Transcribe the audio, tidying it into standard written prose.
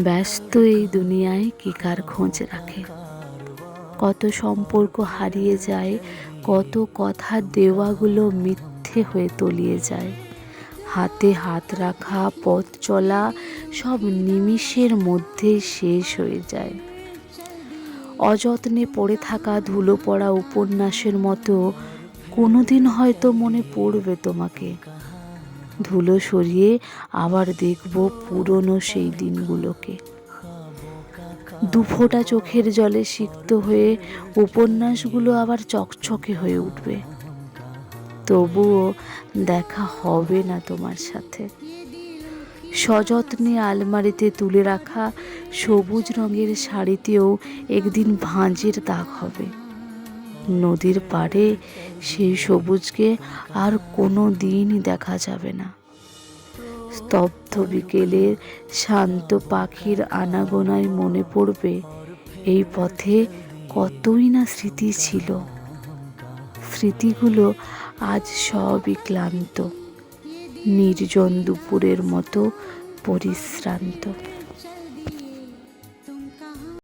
ব্যস্ত এই দুনিয়ায় কে কার খোঁজ রাখে। কত সম্পর্ক হারিয়ে যায়, কত কথা দেওয়াগুলো মিথ্যে হয়ে তলিয়ে যায়। হাতে হাত রাখা, পথ চলা সব নিমিষের মধ্যেই শেষ হয়ে যায়। অযত্নে পড়ে থাকা ধুলো পড়া উপন্যাসের মতো কোনোদিন হয়তো মনে পড়বে তোমাকে। ধুলো সরিয়ে আবার দেখব পুরনো সেই দিনগুলোকে। দুফোঁটা চোখের জলে সিক্ত হয়ে উপন্যাসগুলো আবার চকচকে হয়ে উঠবে। তবুও দেখা হবে না তোমার সাথে। সযত্নে আলমারিতে তুলে রাখা সবুজ রঙের শাড়িতেও একদিন ভাঁজের দাগ হবে। নদীর পাড়ে সেই সবুজকে আর কোনো দিনই দেখা যাবে না। স্তব্ধ বিকেলের শান্ত পাখির আনাগোনায় মনে পড়বে এই পথে কতই না স্মৃতি ছিল। স্মৃতিগুলো আজ সবই ক্লান্ত, নির্জন দুপুরের মতো পরিশ্রান্ত।